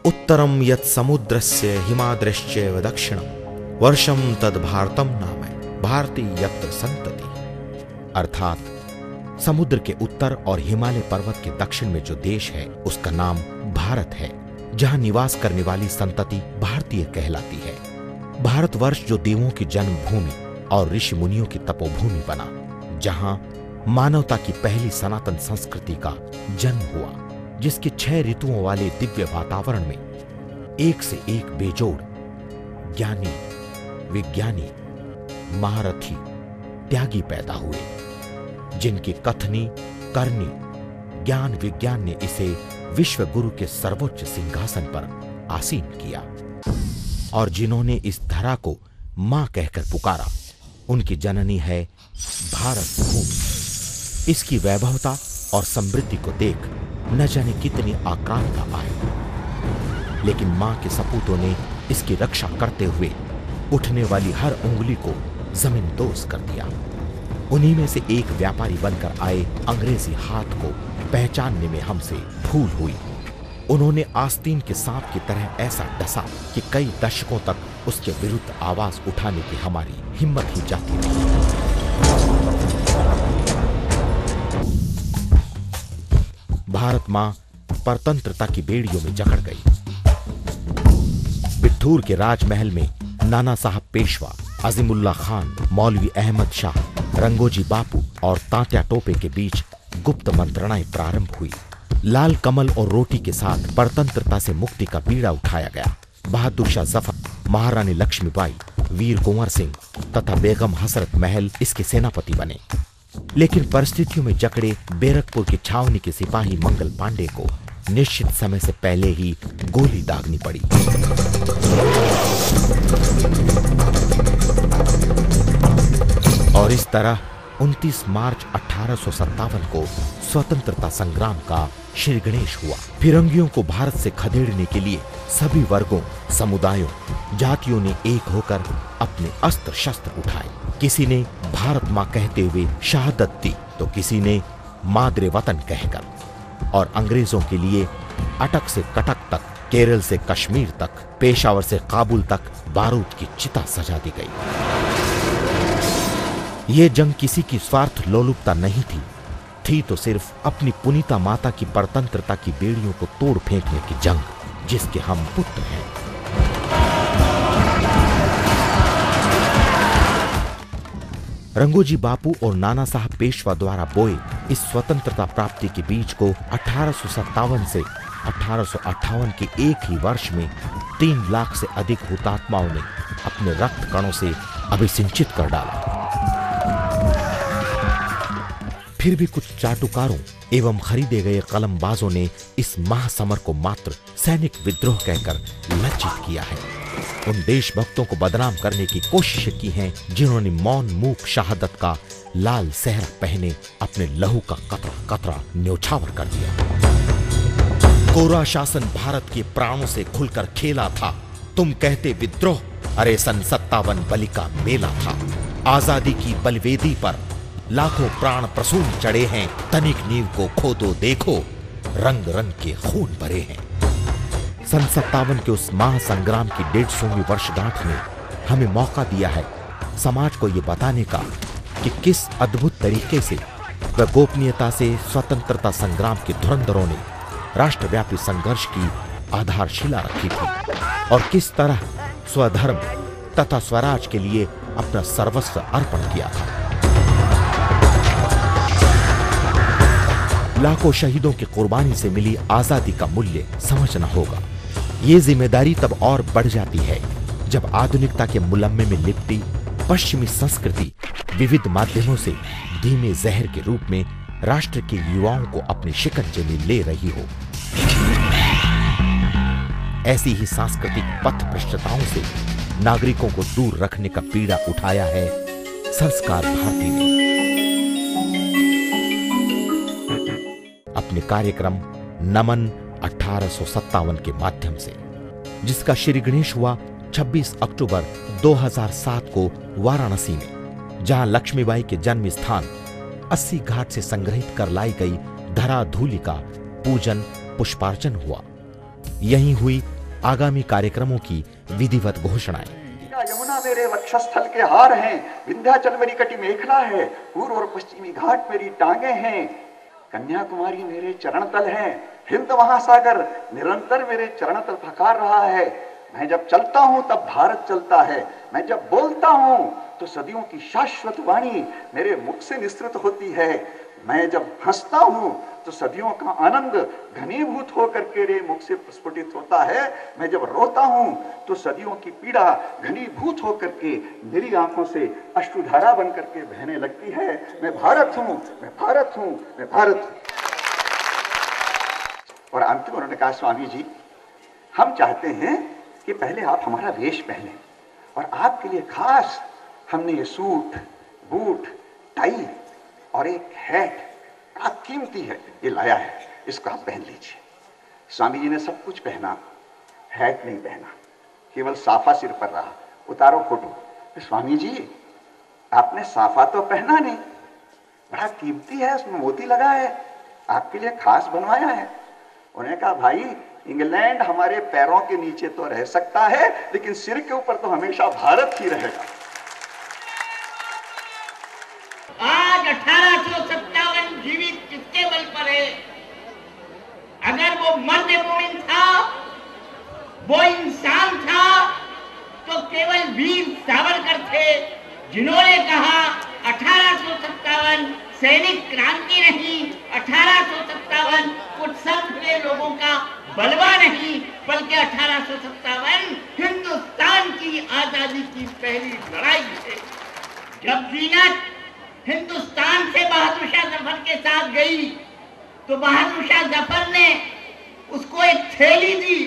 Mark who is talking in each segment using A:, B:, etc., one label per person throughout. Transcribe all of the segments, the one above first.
A: उत्तरम यत् समुद्रस्य हिमाद्रश्चैव दक्षिणम वर्षम तद भारतम नाम भारती यत्र संतति। अर्थात समुद्र के उत्तर और हिमालय पर्वत के दक्षिण में जो देश है उसका नाम भारत है, जहां निवास करने वाली संतति भारतीय कहलाती है। भारतवर्ष जो देवों की जन्मभूमि और ऋषि मुनियों की तपोभूमि बना, जहां मानवता की पहली सनातन संस्कृति का जन्म हुआ, जिसके 6 ऋतुओं वाले दिव्य वातावरण में एक से एक बेजोड़ ज्ञानी, विज्ञानी, महारथी, त्यागी पैदा हुए, जिनकी कथनी करनी ज्ञान विज्ञान ने इसे विश्व गुरु के सर्वोच्च सिंहासन पर आसीन किया और जिन्होंने इस धरा को मां कहकर पुकारा, उनकी जननी है भारत भूमि। इसकी वैभवता और समृद्धि को देख न जाने कितनी आकांक्षा आई, लेकिन मां के सपूतों ने इसकी रक्षा करते हुए उठने वाली हर उंगली को जमींदोज कर दिया। उन्हीं में से एक व्यापारी बनकर आए अंग्रेजी हाथ को पहचानने में हमसे भूल हुई। उन्होंने आस्तीन के सांप की तरह ऐसा डसा कि कई दशकों तक उसके विरुद्ध आवाज उठाने की हमारी हिम्मत ही जाती रही। भारत मां परतंत्रता की बेड़ियों में जकड़ गई। बिठूर के राजमहल में नाना साहब पेशवा, अजीमुल्ला खान, मौलवी अहमद शाह, रंगोजी बापू और तात्या टोपे के बीच गुप्त मंत्रणाएं प्रारंभ हुई। लाल कमल और रोटी के साथ परतंत्रता से मुक्ति का बीड़ा उठाया गया। बहादुर शाह जफर, महारानी लक्ष्मीबाई, वीर कुंवर सिंह तथा बेगम हसरत महल इसके सेनापति बने। लेकिन परिस्थितियों में जकड़े बैरकपुर की छावनी के सिपाही मंगल पांडे को निश्चित समय से पहले ही गोली दागनी पड़ी। और इस तरह 29 मार्च 1857 को स्वतंत्रता संग्राम का श्री गणेश हुआ। फिरंगियों को भारत से खदेड़ने के लिए सभी वर्गों, समुदायों, जातियों ने एक होकर अपने अस्त्र शस्त्र उठाए। किसी ने भारत मां कहते हुए शहादत दी तो किसी ने मादरे वतन कहकर, और अंग्रेजों के लिए अटक से कटक तक, केरल से कश्मीर तक, पेशावर से काबुल तक बारूद की चिता सजा दी गई। ये जंग किसी की स्वार्थ लोलुपता नहीं थी तो सिर्फ अपनी पुनीता माता की परतंत्रता की बेड़ियों को तोड़ फेंकने की जंग, जिसके हम पुत्र हैं। रंगोजी बापू और नाना साहब पेशवा द्वारा बोए इस स्वतंत्रता प्राप्ति के बीज को 1857 से 1858 के एक ही वर्ष में 3 लाख से अधिक हुतात्माओं ने अपने रक्त कणों से अभिसिंचित कर डाला। फिर भी कुछ चाटुकारों एवं खरीदे गए कलमबाजों ने इस महासमर को मात्र सैनिक विद्रोह कहकर लज्जित किया है। उन देशभक्तों को बदनाम करने की कोशिशें की हैं जिन्होंने मौन मूक शहादत का लाल सहरा पहने अपने लहू का कतरा कतरा न्योछावर कर दिया। कोरा शासन भारत के प्राणों से खुलकर खेला था, तुम कहते विद्रोह, अरे सन 57 बलि का मेला था। आजादी की बलवेदी पर लाखों प्राण प्रसून चढ़े हैं, तनिक नींव को खोदो देखो, रंग रंग के खून भरे हैं। सन 57 के उस महासंग्राम की 150वीं वर्षगांठ ने हमें मौका दिया है समाज को ये बताने का कि किस अद्भुत तरीके से व गोपनीयता से स्वतंत्रता संग्राम के धुरंधरों ने राष्ट्रव्यापी संघर्ष की आधारशिला रखी थी और किस तरह स्वधर्म तथा स्वराज के लिए अपना सर्वस्व अर्पण किया था। लाखों शहीदों की कुर्बानी से मिली आजादी का मूल्य समझना होगा। ये जिम्मेदारी तब और बढ़ जाती है जब आधुनिकता के मुलम्मे में लिपटी पश्चिमी संस्कृति विविध माध्यमों से धीमे जहर के रूप में राष्ट्र के युवाओं को अपने शिकंजे में ले रही हो। ऐसी ही सांस्कृतिक पथ भ्रष्टताओं से नागरिकों को दूर रखने का पीड़ा उठाया है संस्कार भारती ने अपने कार्यक्रम नमन 1857 के माध्यम से, जिसका श्री गणेश हुआ 26 अक्टूबर 2007 को वाराणसी में, जहां लक्ष्मीबाई के जन्म स्थान 80 घाट से संग्रहित कर लाई गई धरा धूलि का पूजन पुष्पार्चन हुआ। यहीं हुई आगामी कार्यक्रमों की विधिवत घोषणाएं।
B: यमुना मेरे वक्षस्थल के हार हैं, विंध्याचल मेरी कटी मेखला है, पूर्व और पश्चिमी घाट मेरी टांगे हैं, कन्याकुमारी मेरे चरण तल हैं, हिंद महासागर निरंतर मेरे चरण तल फकार रहा है। मैं जब चलता हूं तब भारत चलता है, मैं जब बोलता हूं तो सदियों की शाश्वत वाणी मेरे मुख से निस्तृत होती है, मैं जब हंसता हूं तो सदियों का आनंद घनीभूत होकर के रे मुख से प्रस्फुटित होता है, मैं जब रोता हूं तो सदियों की पीड़ा घनीभूत होकर के मेरी आंखों से अश्रुधारा बन करके बहने लगती है। मैं भारत हूं, मैं भारत हूं, मैं भारत हूं। और अंत में उन्होंने कहा, स्वामी जी हम चाहते हैं कि पहले आप हमारा वेश पहने और आपके लिए खास हमने ये सूट, बूट, टाई और एक हैट बड़ा कीमती है, ये लाया है, इसको आप पहन लीजिए। स्वामी जी ने सब कुछ पहना, हैट नहीं पहना, केवल साफा सिर पर रहा। उतारो फोटो। स्वामी जी आपने साफा तो पहना नहीं, बड़ा कीमती है, उसमें मोती लगा है, आपके लिए खास बनवाया है। उन्होंने कहा, भाई इंग्लैंड हमारे पैरों के नीचे तो रह सकता है, लेकिन सिर के ऊपर तो हमेशा भारत ही रहेगा।
C: आज 1857 जीवित किसके बल पर है? अगर वो मर्द मोमिन था, वो इंसान था, तो केवल वीर सावरकर थे, जिन्होंने कहा 1857 सैनिक क्रांति नहीं, 1857 कुछ संत लोगों का बलवा नहीं, बल्कि 1857 हिंदुस्तान की आजादी की पहली लड़ाई है। जब जीनत हिंदुस्तान से बहादुर शाह जफर के साथ गई तो बहादुर शाह जफर ने उसको एक थैली दी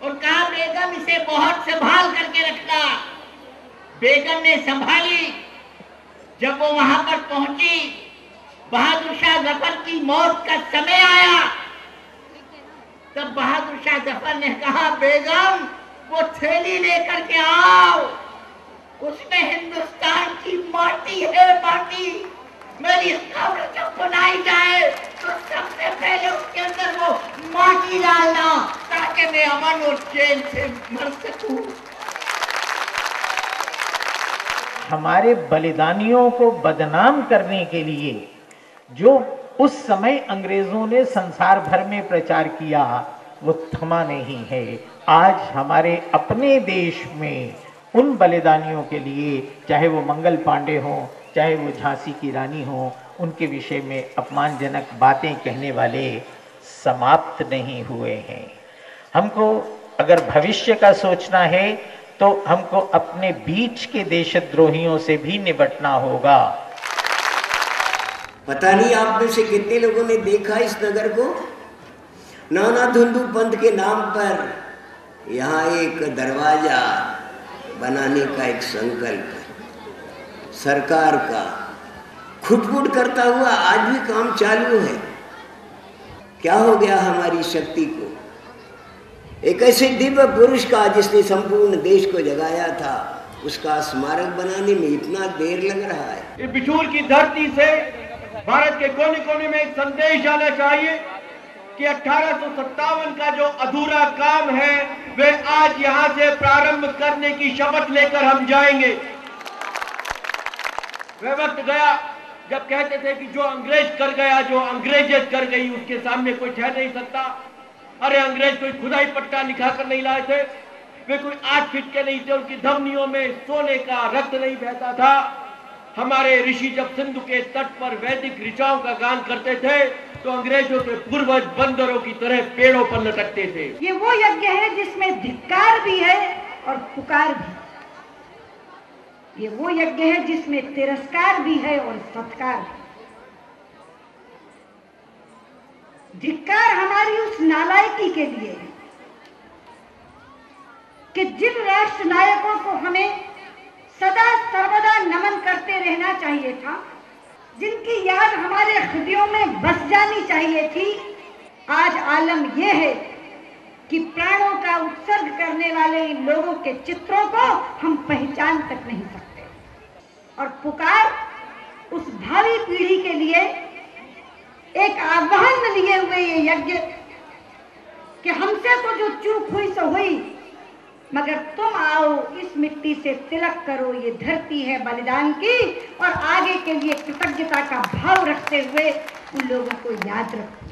C: और कहा, बेगम इसे बहुत संभाल करके रखना। बेगम ने संभाली। जब वो वहां पर पहुंची, बहादुर शाह जफर की मौत का समय आया, तब बहादुर शाह जफर ने कहा, बेगम वो थैली लेकर के आओ, उसमें हिंदुस्तान की माटी है, माटी। मेरी कब्र जब बनाई जाए तो सबसे पहले उसके अंदर वो माटी डालना, ताकि मैं अमन और चैन से मर सकूं।
D: हमारे बलिदानियों को बदनाम करने के लिए जो उस समय अंग्रेजों ने संसार भर में प्रचार किया, वो थमा नहीं है। आज हमारे अपने देश में उन बलिदानियों के लिए, चाहे वो मंगल पांडे हों, चाहे वो झांसी की रानी हो, उनके विषय में अपमानजनक बातें कहने वाले समाप्त नहीं हुए हैं। हमको अगर भविष्य का सोचना है तो हमको अपने बीच के देशद्रोहियों से भी निपटना होगा।
E: पता नहीं आप में से कितने लोगों ने देखा इस नगर को। नाना धुंधु पंथ के नाम पर यहाँ एक दरवाजा बनाने का एक संकल्प सरकार का खुटपुट करता हुआ आज भी काम चालू है। क्या हो गया हमारी शक्ति को? एक ऐसे दिव्य पुरुष का जिसने संपूर्ण देश को जगाया था, उसका स्मारक बनाने में इतना देर लग रहा है।
F: ये बिठूर की धरती से भारत के कोने कोने में एक संदेश आना चाहिए कि 1857 का जो अधूरा काम है, वे आज यहाँ से प्रारंभ करने की शपथ लेकर हम जाएंगे। वह वक्त गया जब कहते थे कि जो अंग्रेज कर गया, जो अंग्रेजियत कर गई, उसके सामने कोई ठहर नहीं सकता। अरे अंग्रेज कोई खुदाई पट्टा लिखा कर नहीं लाए थे, वे कोई 8 फीट के नहीं थे, उनकी धमनियों में सोने का रक्त नहीं बहता था। हमारे ऋषि जब सिंधु के तट पर वैदिक ऋचाओं का गान करते थे तो अंग्रेजों के पूर्वज बंदरों की तरह पेड़ों पर लटकते थे।
G: ये वो यज्ञ है जिसमें धिक्कार भी है और पुकार भी। ये वो यज्ञ है जिसमें तिरस्कार भी है और सत्कार भी। धिक्कार हमारी उस नालायकी के लिए है कि जिन राष्ट्र नायकों को हमें सदा सर्वदा नमन करते रहना चाहिए था, जिनकी याद हमारे हृदयों में बस जानी चाहिए थी, आज आलम यह है कि प्राणों का उत्सर्ग करने वाले इन लोगों के चित्रों को हम पहचान तक नहीं सकते। और पुकार उस भावी पीढ़ी के लिए एक आह्वान लिए हुए ये यज्ञ कि हमसे तो जो चूक हुई सो हुई, मगर तुम आओ इस मिट्टी से तिलक करो, ये धरती है बलिदान की, और आगे के लिए कृतज्ञता का भाव रखते हुए उन लोगों को याद रखो।